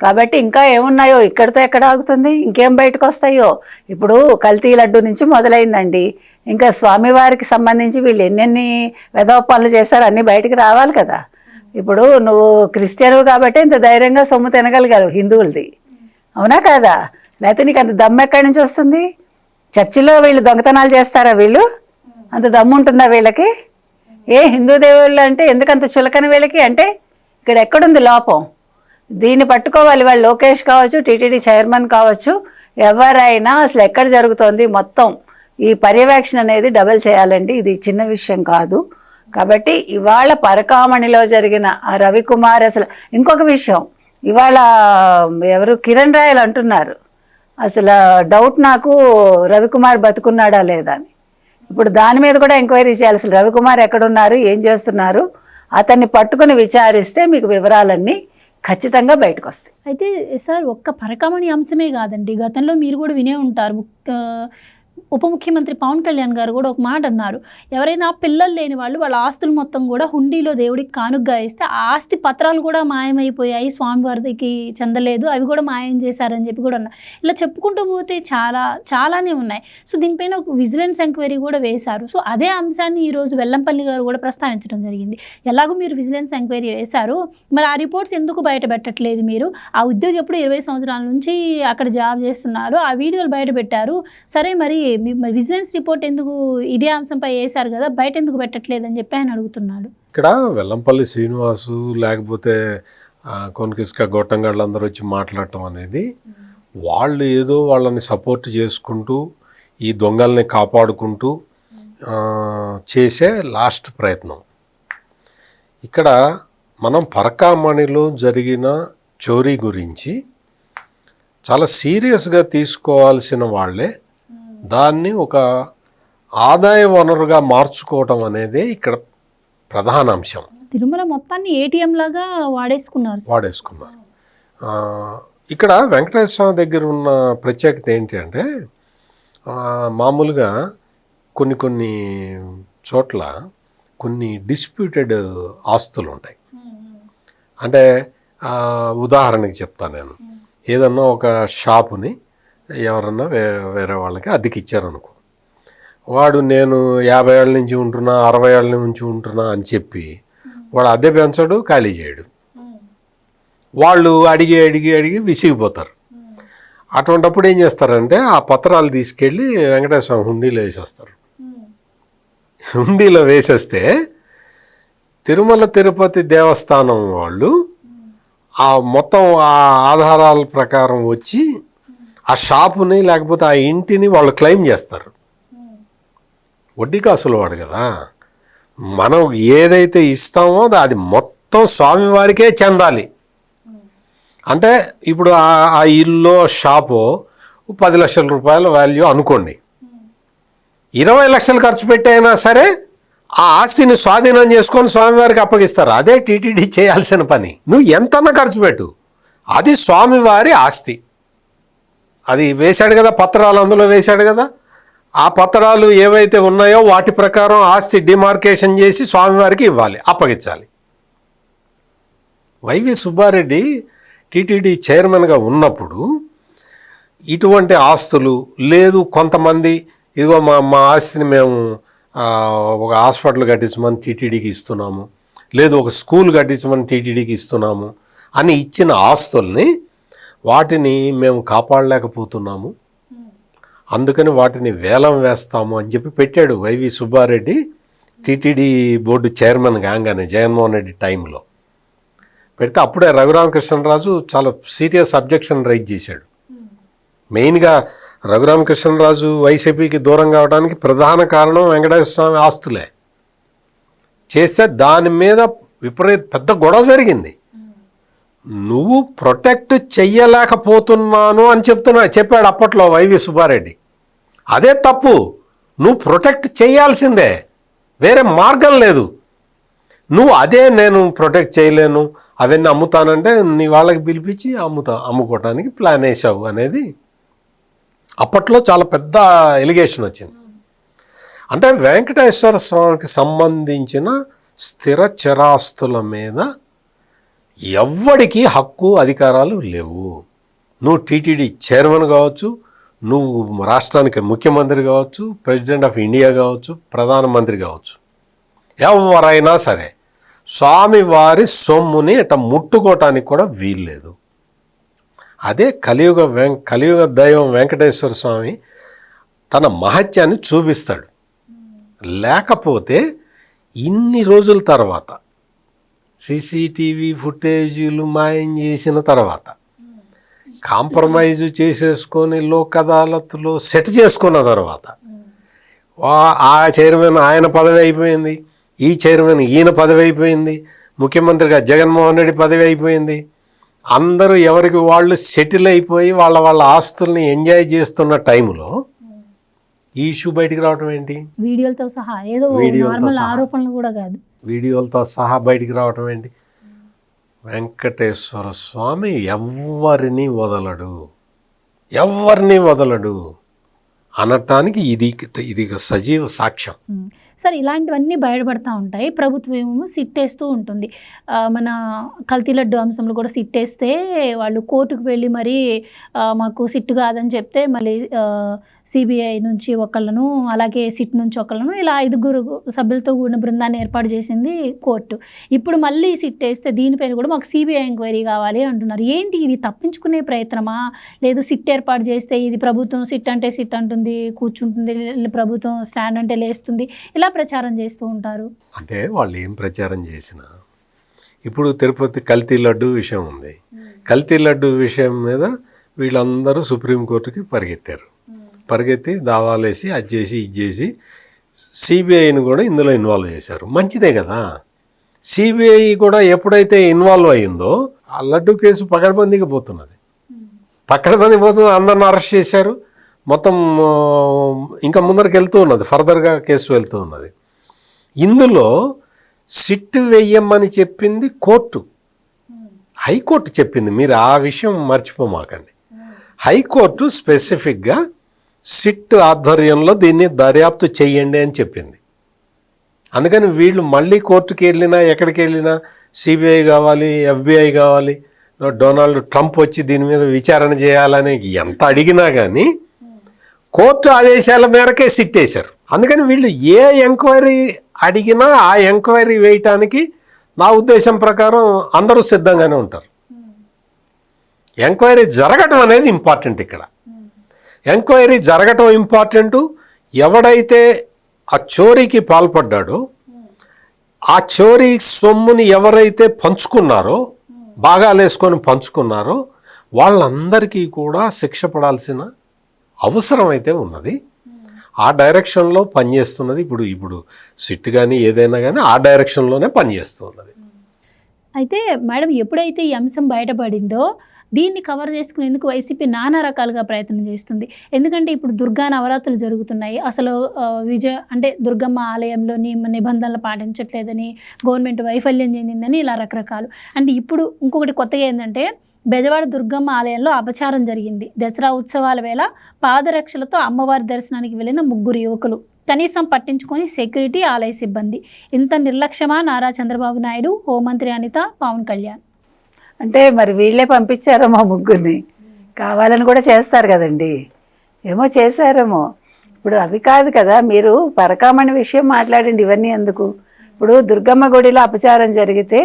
కాబట్టి ఇంకా ఏమున్నాయో, ఇక్కడితో ఎక్కడ ఆగుతుంది? ఇంకేం బయటకు వస్తాయో? ఇప్పుడు కల్తీ లడ్డు నుంచి మొదలైందండి, ఇంకా స్వామివారికి సంబంధించి వీళ్ళు ఎన్నెన్ని వెధవ పనులు చేశారు అన్నీ బయటికి రావాలి కదా. ఇప్పుడు నువ్వు క్రిస్టియన్ కాబట్టి ఇంత ధైర్యంగా సొమ్ము తినగలిగారు హిందువులది, అవునా కదా? లేకపోతే నీకు అంత దమ్ము ఎక్కడి నుంచి వస్తుంది? చర్చిలో వీళ్ళు దొంగతనాలు చేస్తారా? వీళ్ళు అంత దమ్ము ఉంటుందా వీళ్ళకి? హిందూ దేవుళ్ళు అంటే ఎందుకంత చులకన వీళ్ళకి? అంటే ఇక్కడ ఎక్కడుంది లోపం? దీన్ని పట్టుకోవాలి. వాళ్ళు లోకేష్ కావచ్చు, టీటీడీ చైర్మన్ కావచ్చు, ఎవరైనా అసలు ఎక్కడ జరుగుతోంది మొత్తం ఈ పర్యవేక్షణ అనేది డబల్ చేయాలండి. ఇది చిన్న విషయం కాదు. కాబట్టి ఇవాళ పరకామణిలో జరిగిన ఆ రవికుమార్, అసలు ఇంకొక విషయం, ఇవాళ ఎవరు కిరణ్ రాయల్ అంటున్నారు, అసలు డౌట్ నాకు రవికుమార్ బతుకున్నాడా లేదా అని. ఇప్పుడు దాని మీద కూడా ఎంక్వైరీ చేయాలి. అసలు రవికుమార్ ఎక్కడున్నారు, ఏం చేస్తున్నారు, అతన్ని పట్టుకుని విచారిస్తే మీకు వివరాలన్నీ ఖచ్చితంగా బయటకు వస్తాయి. అయితే సార్ ఒక్క పరకామణి అంశమే కాదండి, గతంలో మీరు కూడా వినే ఉంటారు, ఉప ముఖ్యమంత్రి పవన్ కళ్యాణ్ గారు కూడా ఒక మాట అన్నారు, ఎవరైనా పిల్లలు లేని వాళ్ళు వాళ్ళ ఆస్తులు మొత్తం కూడా హుండీలో దేవుడికి కానుగ్గా వేస్తే ఆ ఆస్తి పత్రాలు కూడా మాయమైపోయాయి, స్వామివారికి చెందలేదు, అవి కూడా మాయం చేశారని చెప్పి కూడా అన్నారు. ఇలా చెప్పుకుంటూ పోతే చాలానే ఉన్నాయి. సో దీనిపైన ఒక విజిలెన్స్ ఎంక్వైరీ కూడా వేశారు. సో అదే అంశాన్ని ఈరోజు వెల్లంపల్లి గారు కూడా ప్రస్తావించడం జరిగింది. ఎలాగో మీరు విజిలెన్స్ ఎంక్వైరీ వేశారు, మరి ఆ రిపోర్ట్స్ ఎందుకు బయట పెట్టట్లేదు? మీరు ఆ ఉద్యోగి ఎప్పుడు 20 సంవత్సరాల నుంచి అక్కడ జాబ్ చేస్తున్నారు, ఆ వీడియోలు బయట పెట్టారు, సరే మరి విజిలెన్స్ రిపోర్ట్ ఎందుకు ఇదే అంశంపై వేశారు కదా, బయట ఎందుకు పెట్టట్లేదని చెప్పి ఆయన అడుగుతున్నాడు. ఇక్కడ వెల్లంపల్లి శ్రీనివాసు లేకపోతే కొనకిస్క గొట్టంగాళ్ళు అందరూ వచ్చి మాట్లాడటం అనేది వాళ్ళు ఏదో వాళ్ళని సపోర్ట్ చేసుకుంటూ ఈ దొంగల్ని కాపాడుకుంటూ చేసే లాస్ట్ ప్రయత్నం. ఇక్కడ మనం పరకామణిలో జరిగిన చోరీ గురించి చాలా సీరియస్గా తీసుకోవాల్సిన వాళ్ళే దాన్ని ఒక ఆదాయ వనరుగా మార్చుకోవటం అనేది ఇక్కడ ప్రధాన అంశం. తిరుమల మొత్తాన్ని ఏటీఎం లాగా వాడేసుకున్నారు. ఇక్కడ వెంకటేశ్వర స్వామి దగ్గర ఉన్న ప్రత్యేకత ఏంటి అంటే మామూలుగా కొన్ని చోట్ల కొన్ని డిస్ప్యూటెడ్ ఆస్తులు ఉంటాయి. అంటే ఉదాహరణకి చెప్తాను నేను, ఏదన్నా ఒక షాపుని ఎవరన్నా వేరే వాళ్ళకి అద్దెకి ఇచ్చారనుకో, వాడు నేను 50 ఏళ్ళ నుంచి ఉంటున్నా 60 ఏళ్ళ నుంచి ఉంటున్నా అని చెప్పి వాడు అద్దె పెంచడు, ఖాళీ చేయడు. వాళ్ళు అడిగి అడిగి అడిగి విసిగిపోతారు. అటువంటప్పుడు ఏం చేస్తారంటే ఆ పత్రాలు తీసుకెళ్ళి వెంకటేశ్వర స్వామి హుండీలో వేసేస్తారు. హుండీలో వేసేస్తే తిరుమల తిరుపతి దేవస్థానం వాళ్ళు ఆ మొత్తం ఆ ఆధారాల ప్రకారం వచ్చి ఆ షాపుని లేకపోతే ఆ ఇంటిని వాళ్ళు క్లెయిమ్ చేస్తారు. వడ్డీ కాసులు వాడు కదా, మనం ఏదైతే ఇస్తామో అది మొత్తం స్వామివారికే చెందాలి. అంటే ఇప్పుడు ఆ ఇల్లు షాపు 10 లక్షల రూపాయల వాల్యూ అనుకోండి, 20 లక్షలు ఖర్చు పెట్టైనా సరే ఆ ఆస్తిని స్వాధీనం చేసుకొని స్వామివారికి అప్పగిస్తారు. అదే టీటీడీ చేయాల్సిన పని. నువ్వు ఎంతన్నా ఖర్చు పెట్టు, అది స్వామివారి ఆస్తి. అది వేశాడు కదా పత్రాలు, అందులో వేశాడు కదా, ఆ పత్రాలు ఏవైతే ఉన్నాయో వాటి ప్రకారం ఆస్తి డిమార్కేషన్ చేసి స్వామివారికి ఇవ్వాలి, అప్పగించాలి. వైవి సుబ్బారెడ్డి టీటీడీ చైర్మన్గా ఉన్నప్పుడు ఇటువంటి ఆస్తులు లేదు, కొంతమంది ఇదిగో మా ఆస్తిని మేము ఒక హాస్పిటల్ కట్టించమని టీటీడీకి ఇస్తున్నాము, లేదు ఒక స్కూల్ కట్టించమని టీటీడీకి ఇస్తున్నాము అని ఇచ్చిన ఆస్తుల్ని వాటిని మేము కాపాడలేకపోతున్నాము, అందుకని వాటిని వేలం వేస్తాము అని చెప్పి పెట్టాడు Y V Subba Reddy TTD board chairman కాగానే జగన్మోహన్ రెడ్డి టైంలో పెడితే అప్పుడే రఘురామకృష్ణరాజు చాలా సీరియస్ అబ్జెక్షన్ రైజ్ చేశాడు. మెయిన్గా రఘురామకృష్ణరాజు వైసీపీకి దూరం కావడానికి ప్రధాన కారణం వెంకటేశ్వర స్వామి ఆస్తులే. చేస్తే దాని మీద పెద్ద గొడవ జరిగింది. నువ్వు ప్రొటెక్ట్ చెయ్యలేకపోతున్నాను అని చెప్పాడు అప్పట్లో వైవి సుబ్బారెడ్డి. అదే తప్పు, నువ్వు ప్రొటెక్ట్ చేయాల్సిందే, వేరే మార్గం లేదు. నువ్వు అదే నేను ప్రొటెక్ట్ చేయలేను అవన్నీ అమ్ముతానంటే నీ వాళ్ళకి పిలిపించి అమ్ముకోవటానికి ప్లాన్ వేసావు అనేది అప్పట్లో చాలా పెద్ద ఎలిగేషన్ వచ్చింది. అంటే వెంకటేశ్వర స్వామికి సంబంధించిన స్థిర చరాస్తుల మీద ఎవ్వడికి హక్కు అధికారాలు లేవు. నువ్వు టీటీడీ చైర్మన్ కావచ్చు, నువ్వు రాష్ట్రానికి ముఖ్యమంత్రి కావచ్చు, ప్రెసిడెంట్ ఆఫ్ ఇండియా కావచ్చు, ప్రధానమంత్రి కావచ్చు, ఎవరైనా సరే స్వామివారి సొమ్ముని ఇట్లా ముట్టుకోవటానికి కూడా వీల్లేదు. అదే కలియుగ దైవం వెంకటేశ్వర స్వామి తన మహత్యాన్ని చూపిస్తాడు. లేకపోతే ఇన్ని రోజుల తర్వాత సీసీటీవీ ఫుటేజీలు మాయం చేసిన తర్వాత కాంప్రమైజ్ చేసేసుకొని లోక్ అదాలత్లో సెట్ చేసుకున్న తర్వాత ఆ చైర్మన్ ఆయన పదవి అయిపోయింది, ఈ చైర్మన్ ఈయన పదవి అయిపోయింది, ముఖ్యమంత్రిగా జగన్మోహన్ రెడ్డి పదవి అయిపోయింది. అందరూ ఎవరికి వాళ్ళు సెటిల్ అయిపోయి వాళ్ళ ఆస్తుల్ని ఎంజాయ్ చేస్తున్న టైంలో ఈ ఇష్యూ బయటికి రావటం ఏంటి? వీడియోలతో సహా, ఏదో నార్మల్ ఆరోపణలు కూడా కాదు, వీడియోలతో సహా బయటికి రావటం ఏంటి? వెంకటేశ్వర స్వామి ఎవరిని వదలడు అనటానికి ఇది సజీవ సాక్ష్యం. సరే, ఇలాంటివన్నీ బయటపడతా ఉంటాయి. ప్రభుత్వం ఏమో సిట్టేస్తూ ఉంటుంది. మన కల్తీ లడ్డు అంశంలో కూడా సిట్టేస్తే వాళ్ళు కోర్టుకు వెళ్ళి మరి మాకు సిట్టు కాదని చెప్తే మళ్ళీ సిబిఐ నుంచి ఒకళ్ళను, అలాగే సిట్ నుంచి ఒకళ్ళను, ఇలా 5 సభ్యులతో కూడిన బృందాన్ని ఏర్పాటు చేసింది కోర్టు. ఇప్పుడు మళ్ళీ సిట్ వేస్తే దీనిపైన కూడా మాకు సిబిఐ ఎంక్వైరీ కావాలి అంటున్నారు. ఏంటి ఇది, తప్పించుకునే ప్రయత్నమా? లేదు సిట్ ఏర్పాటు చేస్తే ఇది ప్రభుత్వం సిట్ అంటే సిట్ అంటుంది, కూర్చుంటుంది, ప్రభుత్వం స్టాండ్ అంటే లేస్తుంది, ఇలా ప్రచారం చేస్తూ ఉంటారు. అంటే వాళ్ళు ఏం ప్రచారం చేసినా ఇప్పుడు తిరుపతి కల్తీ లడ్డు విషయం ఉంది. కల్తీ లడ్డు విషయం మీద వీళ్ళందరూ సుప్రీంకోర్టుకి పరిగెత్తి దావాలేసి అది చేసి ఇది చేసి సిబిఐని కూడా ఇందులో ఇన్వాల్వ్ చేశారు. మంచిదే కదా. సిబిఐ కూడా ఎప్పుడైతే ఇన్వాల్వ్ అయ్యిందో ఆ లడ్డు కేసు పకడ్బందీకి పోతున్నది. అందరిని అరెస్ట్ చేశారు. మొత్తం ఇంకా ముందరికి వెళ్తూ ఉన్నది, ఫర్దర్గా కేసు వెళ్తూ ఉన్నది. ఇందులో సిట్ వేయమని చెప్పింది కోర్టు, హైకోర్టు చెప్పింది. మీరు ఆ విషయం మర్చిపోమాకండి. హైకోర్టు స్పెసిఫిక్గా సిట్ ఆధ్వర్యంలో దీన్ని దర్యాప్తు చెయ్యండి అని చెప్పింది. అందుకని వీళ్ళు మళ్ళీ కోర్టుకి వెళ్ళినా ఎక్కడికి వెళ్ళినా సిబిఐ కావాలి, FBI కావాలి, డొనాల్డ్ ట్రంప్ వచ్చి దీని మీద విచారణ చేయాలని ఎంత అడిగినా కానీ కోర్టు ఆదేశాల మేరకే సిట్ వేశారు. అందుకని వీళ్ళు ఏ ఎంక్వైరీ అడిగినా ఆ ఎంక్వైరీ వేయటానికి నా ఉద్దేశం ప్రకారం అందరూ సిద్ధంగానే ఉంటారు. ఎంక్వైరీ జరగటం అనేది ఇంపార్టెంట్. ఇక్కడ ఎంక్వైరీ జరగటం ఇంపార్టెంటు. ఎవడైతే ఆ చోరీకి పాల్పడ్డాడో, ఆ చోరీ సొమ్ముని ఎవరైతే పంచుకున్నారో, భాగాలేసుకొని పంచుకున్నారో, వాళ్ళందరికీ కూడా శిక్ష పడాల్సిన అవసరం అయితే ఉన్నది. ఆ డైరెక్షన్లో పనిచేస్తున్నది ఇప్పుడు సిట్ కానీ ఏదైనా కానీ ఆ డైరెక్షన్లోనే పనిచేస్తున్నది. అయితే మేడం, ఎప్పుడైతే ఈ అంశం బయటపడిందో దీన్ని కవర్ చేసుకునేందుకు వైసీపీ నానా రకాలుగా ప్రయత్నం చేస్తుంది. ఎందుకంటే ఇప్పుడు దుర్గా నవరాత్రులు జరుగుతున్నాయి. అసలు దుర్గమ్మ ఆలయంలో నిబంధనలు పాటించట్లేదని, గవర్నమెంట్ వైఫల్యం చెందిందని, ఇలా రకరకాలు. అండ్ ఇప్పుడు ఇంకొకటి కొత్తగా ఏంటంటే, బెజవాడ దుర్గమ్మ ఆలయంలో అపచారం జరిగింది. దసరా ఉత్సవాల వేళ పాదరక్షలతో అమ్మవారి దర్శనానికి వెళ్ళిన 3 యువకులు కనీసం పట్టించుకొని సెక్యూరిటీ, ఆలయ సిబ్బంది. ఇంత నిర్లక్ష్యమా నారా చంద్రబాబు నాయుడు, హోంమంత్రి అనిత, పవన్ కళ్యాణ్? అంటే మరి వీళ్ళే పంపించారో మా ముగ్గురిని, కావాలని కూడా చేస్తారు కదండి, ఏమో చేశారేమో. ఇప్పుడు అవి కాదు కదా, మీరు పరకామణి విషయం మాట్లాడండి. ఇవన్నీ ఎందుకు? ఇప్పుడు దుర్గమ్మ గుడిలో అపచారం జరిగితే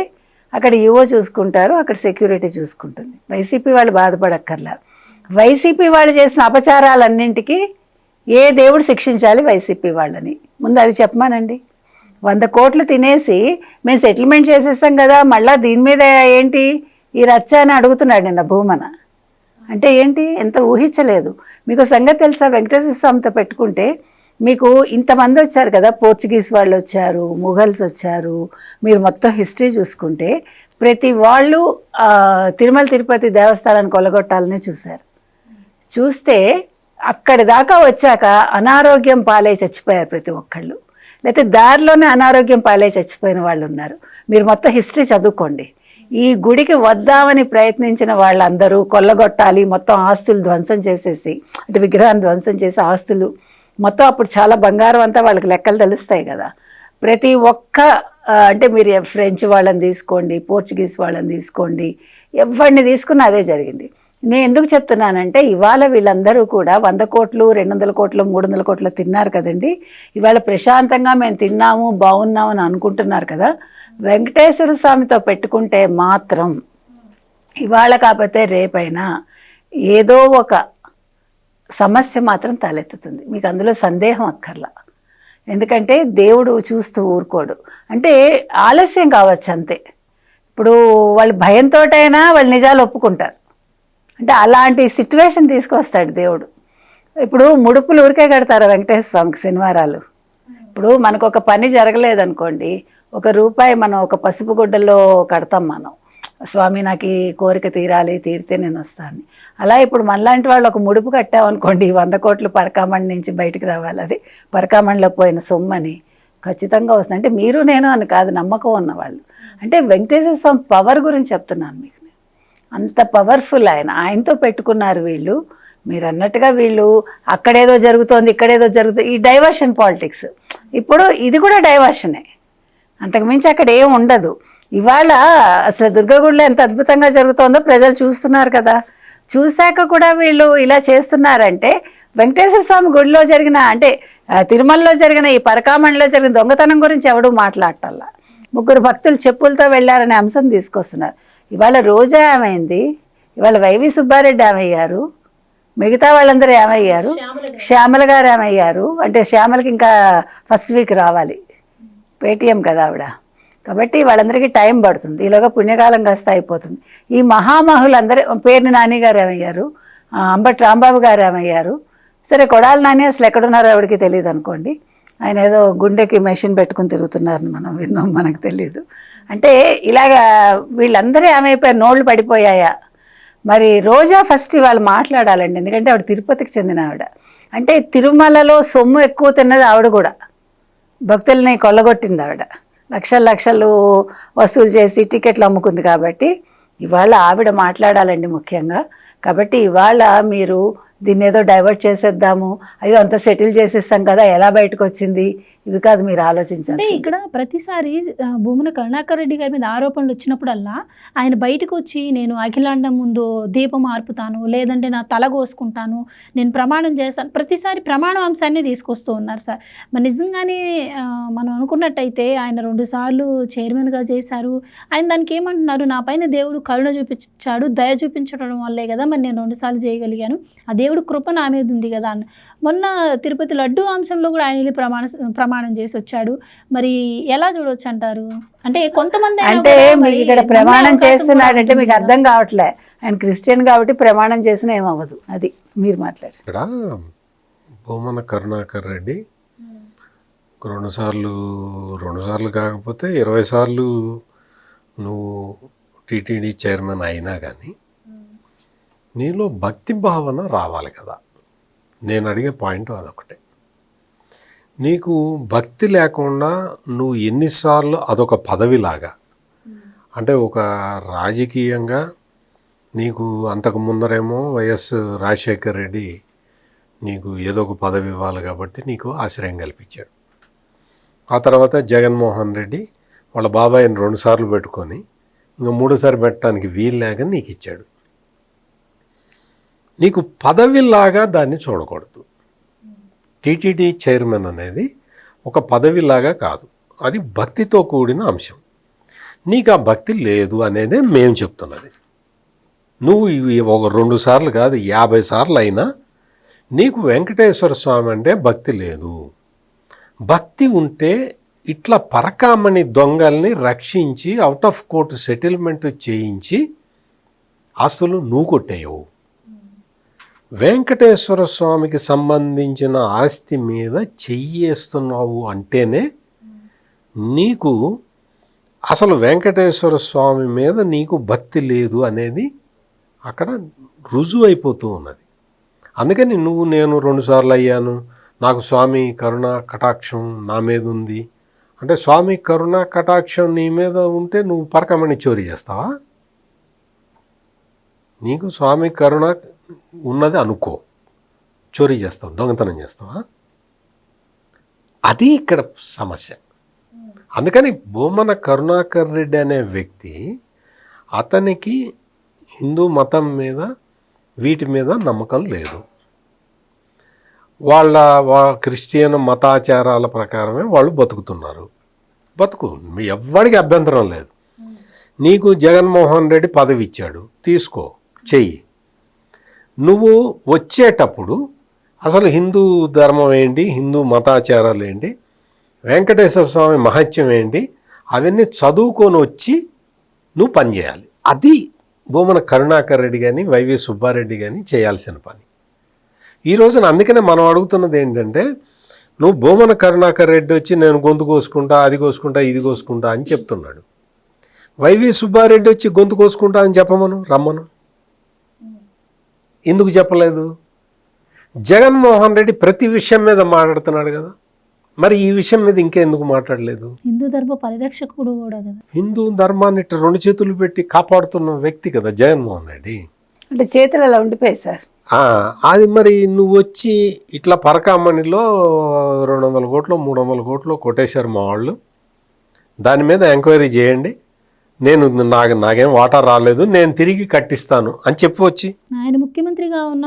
అక్కడ ఈవో చూసుకుంటారు, అక్కడ సెక్యూరిటీ చూసుకుంటుంది. వైసీపీ వాళ్ళు బాధపడక్కర్లా. వైసీపీ వాళ్ళు చేసిన అపచారాలన్నింటికి ఏ దేవుడు శిక్షించాలి వైసీపీ వాళ్ళని? ముందు అది చెప్పమానండి. 100 కోట్లు తినేసి మేము సెటిల్మెంట్ చేసేసాం కదా, మళ్ళీ దీని మీద ఏంటి ఈ రచ్చ అని అడుగుతున్నాడు నిన్న భూమన. అంటే ఏంటి? ఎంత ఊహించలేదు. మీకు సంగతి తెలుసా? వెంకటేశ్వర స్వామితో పెట్టుకుంటే మీకు ఇంతమంది వచ్చారు కదా, పోర్చుగీస్ వాళ్ళు వచ్చారు, ముఘల్స్ వచ్చారు. మీరు మొత్తం హిస్టరీ చూసుకుంటే ప్రతి వాళ్ళు తిరుమల తిరుపతి దేవస్థానాన్ని కొల్లగొట్టాలనే చూస్తే అక్కడి దాకా వచ్చాక అనారోగ్యం పాలై చచ్చిపోయారు ప్రతి ఒక్కళ్ళు, లేకపోతే దారిలోనే అనారోగ్యం పాలై చచ్చిపోయిన వాళ్ళు ఉన్నారు. మీరు మొత్తం హిస్టరీ చదువుకోండి. ఈ గుడికి వద్దామని ప్రయత్నించిన వాళ్ళందరూ కొల్లగొట్టాలి, మొత్తం ఆస్తులు ధ్వంసం చేసేసి, అంటే విగ్రహాన్ని ధ్వంసం చేసి ఆస్తులు మొత్తం, అప్పుడు చాలా బంగారం అంతా వాళ్ళకి లెక్కలు తెలుస్తాయి కదా. ప్రతి ఒక్క అంటే మీరు ఫ్రెంచ్ వాళ్ళని తీసుకోండి, పోర్చుగీస్ వాళ్ళని తీసుకోండి, ఎవరిని తీసుకున్న అదే జరిగింది. నేను ఎందుకు చెప్తున్నానంటే, ఇవాళ వీళ్ళందరూ కూడా 100 కోట్లు, 200 కోట్లు, 300 కోట్లు తిన్నారు కదండి. ఇవాళ ప్రశాంతంగా మేము తిన్నాము, బాగున్నాము అని అనుకుంటున్నారు కదా. వెంకటేశ్వర స్వామితో పెట్టుకుంటే మాత్రం ఇవాళ కాకపోతే రేపైనా ఏదో ఒక సమస్య మాత్రం తలెత్తుతుంది. మీకు అందులో సందేహం అక్కర్లా. ఎందుకంటే దేవుడు చూస్తూ ఊరుకోడు. అంటే ఆలస్యం కావచ్చు అంతే. ఇప్పుడు వాళ్ళు భయంతోటైనా వాళ్ళు నిజాలు ఒప్పుకుంటారు. అంటే అలాంటి సిచ్యువేషన్ తీసుకొస్తాడు దేవుడు. ఇప్పుడు ముడుపులు ఊరికే కడతారు వెంకటేశ్వర స్వామికి శనివారాలు. ఇప్పుడు మనకు ఒక పని జరగలేదనుకోండి, ₹1 మనం ఒక పసుపు గుడ్డల్లో కడతాం మనం, స్వామి నాకు ఈ కోరిక తీరితే నేను వస్తాను. అలా ఇప్పుడు మనలాంటి వాళ్ళు ఒక ముడుపు కట్టామనుకోండి, 100 కోట్లు పరకామణి నుంచి బయటికి రావాలి, అది పరకామణిలో పోయిన సొమ్మని ఖచ్చితంగా వస్తుంది. అంటే మీరు నేను అని కాదు, నమ్మకం ఉన్నవాళ్ళు. అంటే వెంకటేశ్వర స్వామి పవర్ గురించి చెప్తున్నాను మీకు. అంత పవర్ఫుల్ ఆయనతో పెట్టుకున్నారు వీళ్ళు. మీరు అన్నట్టుగా వీళ్ళు అక్కడేదో జరుగుతోంది, ఇక్కడేదో జరుగుతుంది, ఈ డైవర్షన్ పాలిటిక్స్. ఇప్పుడు ఇది కూడా డైవర్షనే, అంతకుమించి అక్కడ ఏం ఉండదు. ఇవాళ అసలు దుర్గగుడిలో ఎంత అద్భుతంగా జరుగుతోందో ప్రజలు చూస్తున్నారు కదా. చూశాక కూడా వీళ్ళు ఇలా చేస్తున్నారంటే వెంకటేశ్వర స్వామి గుడిలో జరిగిన, అంటే తిరుమలలో జరిగిన, ఈ పరకామణిలో జరిగిన దొంగతనం గురించి ఎవడూ మాట్లాడటల్లా. 3 భక్తులు చెప్పులతో వెళ్ళారనే అంశం తీసుకొస్తున్నారు. ఇవాళ రోజా ఏమైంది, ఇవాళ వైవి సుబ్బారెడ్డి ఏమయ్యారు, మిగతా వాళ్ళందరూ ఏమయ్యారు, శ్యామల గారు ఏమయ్యారు. అంటే శ్యామలకి ఇంకా ఫస్ట్ వీక్ రావాలి, పేటీఎం కదా ఆవిడ, కాబట్టి వాళ్ళందరికీ టైం పడుతుంది. ఈలోగా పుణ్యకాలం కాస్త అయిపోతుంది. ఈ మహామహులందరూ, పేర్ని నాని గారు ఏమయ్యారు, అంబటి రాంబాబు గారు ఏమయ్యారు, సరే కొడాలి నాని అసలు ఎక్కడున్నారో ఆవిడకి తెలియదు అనుకోండి, ఆయన ఏదో గుండెకి మెషిన్ పెట్టుకుని తిరుగుతున్నారని మనం విన్నాం, మనకు తెలియదు. అంటే ఇలాగా వీళ్ళందరూ ఏమైపోయారు, నోళ్ళు పడిపోయాయా. మరి రోజా ఫస్ట్ ఇవాళ మాట్లాడాలండి, ఎందుకంటే ఆవిడ తిరుపతికి చెందిన ఆవిడ. అంటే తిరుమలలో సొమ్ము ఎక్కువ తిన్నది ఆవిడ కూడా, భక్తుల్ని కొల్లగొట్టింది ఆవిడ, లక్షలు వసూలు చేసి టికెట్లు అమ్ముకుంది. కాబట్టి ఇవాళ ఆవిడ మాట్లాడాలండి ముఖ్యంగా. కాబట్టి ఇవాళ మీరు దీన్ని ఏదో డైవర్ట్ చేసేద్దాము, అయ్యో అంత సెటిల్ చేసేస్తాం కదా, ఎలా బయటకు వచ్చింది, ఇవి కాదు మీరు అంటే ఆలోచించాలి. ఇక్కడ ప్రతిసారి భూమన కరుణాకర్ రెడ్డి గారి మీద ఆరోపణలు వచ్చినప్పుడల్లా ఆయన బయటకు వచ్చి నేను అఖిలాండం ముందు దీపం ఆర్పుతాను, లేదంటే నా తల కోసుకుంటాను, నేను ప్రమాణం చేస్తాను, ప్రతిసారి ప్రమాణ అంశాన్ని తీసుకొస్తూ ఉన్నారు సార్. మరి నిజంగానే మనం అనుకున్నట్టయితే ఆయన 2 సార్లు చైర్మన్గా చేశారు. ఆయన దానికి ఏమంటున్నారు, నా పైన దేవుడు కరుణ చూపించాడు, దయ చూపించడం వల్లే కదా మరి నేను 2 సార్లు చేయగలిగాను, ఆ దేవుడు కృప నా మీద ఉంది కదా అన్న. మొన్న తిరుపతి లడ్డు అంశంలో కూడా ఆయన ప్రమాణం చేసి వచ్చాడు. మరి ఎలా చూడవచ్చు అంటారు? అంటే కొంతమంది అంటే మీకు ఇక్కడ ప్రమాణం చేస్తున్నాడంటే మీకు అర్థం కావట్లే. ఆయన క్రిస్టియన్ కాబట్టి ప్రమాణం చేసినా ఏమవ్వదు. అది మీరు మాట్లాడారు. ఇక్కడ భూమన కరుణాకర్ రెడ్డి 2 సార్లు కాకపోతే 20 సార్లు నువ్వు టీటీడీ చైర్మన్ అయినా కానీ నీలో భక్తి భావన రావాలి కదా. నేను అడిగే పాయింట్ అదొకటే. నీకు భక్తి లేకుండా నువ్వు ఎన్నిసార్లు అదొక పదవిలాగా, అంటే ఒక రాజకీయంగా నీకు అంతకు ముందరేమో వైఎస్ రాజశేఖర్ రెడ్డి నీకు ఏదో ఒక పదవి ఇవ్వాలి కాబట్టి నీకు ఆశ్రయం కల్పించాడు. ఆ తర్వాత జగన్మోహన్ రెడ్డి వాళ్ళ బాబాయిని 2 సార్లు పెట్టుకొని ఇంకా 3సారి పెట్టడానికి వీలు లేక నీకు ఇచ్చాడు. నీకు పదవిలాగా దాన్ని చూడకూడదు. టీటీడీ చైర్మన్ అనేది ఒక పదవిలాగా కాదు, అది భక్తితో కూడిన అంశం. నీకు ఆ భక్తి లేదు అనేదే మేము చెప్తున్నది. నువ్వు ఒక 2 సార్లు కాదు 50 సార్లు అయినా నీకు వెంకటేశ్వర స్వామి అంటే భక్తి లేదు. భక్తి ఉంటే ఇట్లా పరకామణి దొంగల్ని రక్షించి అవుట్ ఆఫ్ కోర్టు సెటిల్మెంట్ చేయించి ఆస్తులు నువ్వు కొట్టేయవు. వెంకటేశ్వర స్వామికి సంబంధించిన ఆస్తి మీద చెయ్యేస్తున్నావు అంటేనే నీకు అసలు వెంకటేశ్వర స్వామి మీద నీకు భక్తి లేదు అనేది అక్కడ రుజువు అయిపోతూ ఉన్నది. అందుకని నేను 2 సార్లు అయ్యాను, నాకు స్వామి కరుణ కటాక్షం నా మీద ఉంది అంటే స్వామి కరుణ కటాక్షం నీ మీద ఉంటే నువ్వు పరకమణి చోరీ చేస్తావా? నీకు స్వామి కరుణ ఉన్నది అనుకో, చోరీ చేస్తావు, దొంగతనం చేస్తావా? అది ఇక్కడ సమస్య. అందుకని భూమన కరుణాకర్ రెడ్డి అనే వ్యక్తి అతనికి హిందూ మతం మీద వీటి మీద నమ్మకం లేదు. వాళ్ళ క్రిస్టియన్ మతాచారాల ప్రకారమే వాళ్ళు బతుకుతున్నారు. ఎవ్వడికి అభ్యంతరం లేదు. నీకు జగన్మోహన్ రెడ్డి పదవి ఇచ్చాడు, తీసుకో, చెయ్యి. నువ్వు వచ్చేటప్పుడు అసలు హిందూ ధర్మం ఏంటి, హిందూ మతాచారాలు ఏంటి, వెంకటేశ్వర స్వామి మహత్యం ఏంటి, అవన్నీ చదువుకొని వచ్చి నువ్వు పనిచేయాలి. అది భూమన కరుణాకర్ రెడ్డి కానీ వైవి సుబ్బారెడ్డి కానీ చేయాల్సిన పని. ఈ రోజున అందుకనే మనం అడుగుతున్నది ఏంటంటే, నువ్వు భూమన కరుణాకర్ రెడ్డి వచ్చి నేను గొంతు కోసుకుంటా, అది కోసుకుంటా, ఇది కోసుకుంటా అని చెప్తున్నాడు. వైవి సుబ్బారెడ్డి వచ్చి గొంతు కోసుకుంటా అని చెప్పమను, రమ్మను. ఎందుకు చెప్పలేదు? జగన్మోహన్ రెడ్డి ప్రతి విషయం మీద మాట్లాడుతున్నాడు కదా, మరి ఈ విషయం మీద ఇంకెందుకు మాట్లాడలేదు? హిందూ ధర్మ పరిరక్షకుడు కూడా కదా, హిందూ ధర్మాన్ని 2 చేతులు పెట్టి కాపాడుతున్న వ్యక్తి కదా జగన్మోహన్ రెడ్డి. అంటే చేతులు అలా ఉండిపోయాయి సార్. అది మరి నువ్వు వచ్చి ఇట్లా పరకామణిలో 200 కోట్లు 300 కోట్లు కొట్టేశారు మా వాళ్ళు, దాని మీద ఎంక్వైరీ చేయండి, నాకేం వాటర్ రాలేదు, నేను తిరిగి కట్టిస్తాను అని చెప్పవచ్చు. ఆయన ముఖ్యమంత్రిగా ఉన్న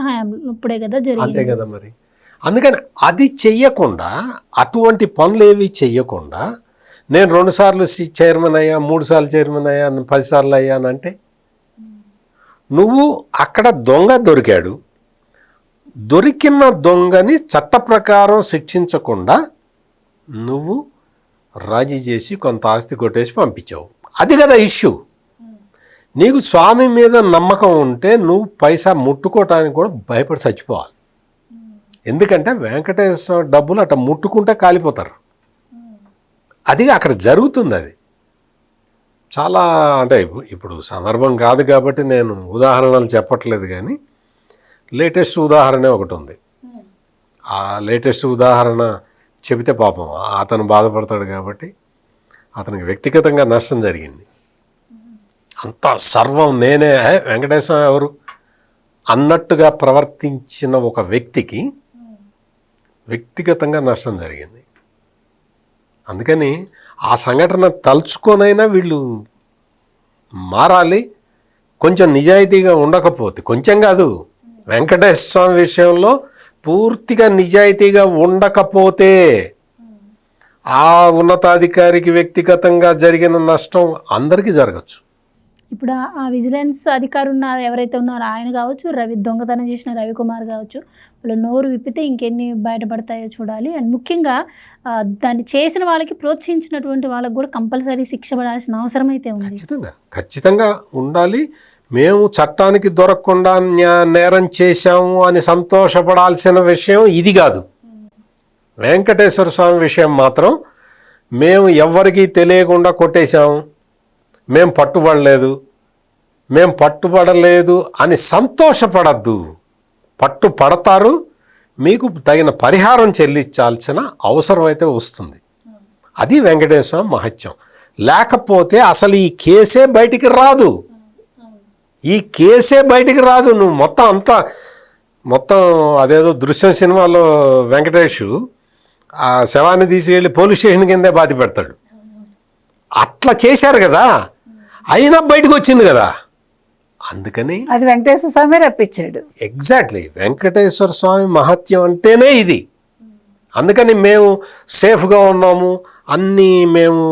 ఇప్పుడే కదా జరిగింది. అంతే కదా మరి. అందుకని అది చెయ్యకుండా, అటువంటి పనులు ఏవి చెయ్యకుండా నేను 2 సార్లు చైర్మన్ అయ్యా, 3 సార్లు చైర్మన్ అయ్యా, 10 సార్లు అయ్యానంటే నువ్వు అక్కడ దొంగ దొరికాడు, దొరికిన దొంగని చట్ట ప్రకారం శిక్షించకుండా నువ్వు రాజీ చేసి కొంత ఆస్తి కొట్టేసి పంపించావు. అది కదా ఇష్యూ. నీకు స్వామి మీద నమ్మకం ఉంటే నువ్వు పైసా ముట్టుకోవటానికి కూడా భయపడి చచ్చిపోవాలి. ఎందుకంటే వెంకటేశ్వర డబ్బులు అట్లా ముట్టుకుంటే కాలిపోతారు. అది అక్కడ జరుగుతుంది. అది చాలా అంటే ఇప్పుడు సందర్భం కాదు కాబట్టి నేను ఉదాహరణలు చెప్పట్లేదు, కానీ లేటెస్ట్ ఉదాహరణ ఒకటి ఉంది. ఆ లేటెస్ట్ ఉదాహరణ చెబితే పాపం అతను బాధపడతాడు కాబట్టి అతనికి వ్యక్తిగతంగా నష్టం జరిగింది. అంత సర్వం నేనే, వెంకటేశ్వర ఎవరు అన్నట్టుగా ప్రవర్తించిన ఒక వ్యక్తికి వ్యక్తిగతంగా నష్టం జరిగింది. అందుకని ఆ సంఘటన తలుచుకొనైనా వీళ్ళు మారాలి. కొంచెం నిజాయితీగా ఉండకపోతే, కొంచెం కాదు, వెంకటేశ్వర స్వామి విషయంలో పూర్తిగా నిజాయితీగా ఉండకపోతే ఆ ఉన్నతాధికారికి వ్యక్తిగతంగా జరిగిన నష్టం అందరికీ జరగచ్చు. ఇప్పుడు ఆ విజిలెన్స్ అధికారి ఉన్నారు, ఎవరైతే ఉన్నారో ఆయన కావచ్చు, దొంగతనం చేసిన రవికుమార్ కావచ్చు, వాళ్ళు నోరు విప్పితే ఇంకెన్ని బయటపడతాయో చూడాలి. అండ్ ముఖ్యంగా దాన్ని చేసిన వాళ్ళకి, ప్రోత్సహించినటువంటి వాళ్ళకి కూడా కంపల్సరీ శిక్ష పడాల్సిన అవసరం అయితే ఉంది. ఖచ్చితంగా ఉండాలి. మేము చట్టానికి దొరకకుండా నేరం చేశాము అని సంతోషపడాల్సిన విషయం ఇది కాదు. వెంకటేశ్వర స్వామి విషయం మాత్రం మేము ఎవ్వరికీ తెలియకుండా కొట్టేశాము, మేము పట్టుబడలేదు అని సంతోషపడద్దు. పట్టుపడతారు, మీకు తగిన పరిహారం చెల్లించాల్సిన అవసరం అయితే వస్తుంది. అది వెంకటేశ్వర స్వామి మహత్యం. లేకపోతే అసలు ఈ కేసే బయటికి రాదు. నువ్వు మొత్తం అదేదో దృశ్యం సినిమాలో వెంకటేష్ ఆ శవాన్ని తీసుకెళ్ళి పోలీస్ స్టేషన్ కిందే బాధ పెడతాడు. అట్లా చేశారు కదా, అయినా బయటకు వచ్చింది కదా. అందుకని అది వెంకటేశ్వర స్వామి రప్పించాడు. ఎగ్జాక్ట్లీ వెంకటేశ్వర స్వామి మహత్యం అంటేనే ఇది. అందుకని మేము సేఫ్గా ఉన్నాము, అన్నీ మేము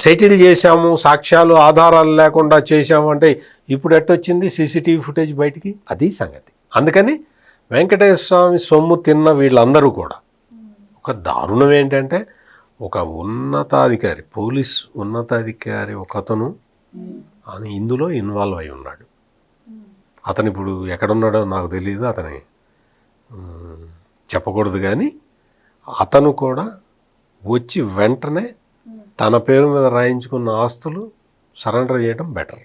సెటిల్ చేశాము, సాక్ష్యాలు ఆధారాలు లేకుండా చేశాము అంటే ఇప్పుడు ఎట్టొచ్చింది సీసీటీవీ ఫుటేజ్ బయటికి? అది సంగతి. అందుకని వెంకటేశ్వర స్వామి సొమ్ము తిన్న వీళ్ళందరూ కూడా ఒక దారుణం ఏంటంటే, ఒక ఉన్నతాధికారి, పోలీస్ ఉన్నతాధికారి ఒకతను ఇందులో ఇన్వాల్వ్ అయి ఉన్నాడు. అతను ఇప్పుడు ఎక్కడున్నాడో నాకు తెలియదు, అతని చెప్పకూడదు, కానీ అతను కూడా వచ్చి వెంటనే తన పేరు మీద రాయించుకున్న ఆస్తులు సరెండర్ చేయడం బెటర్.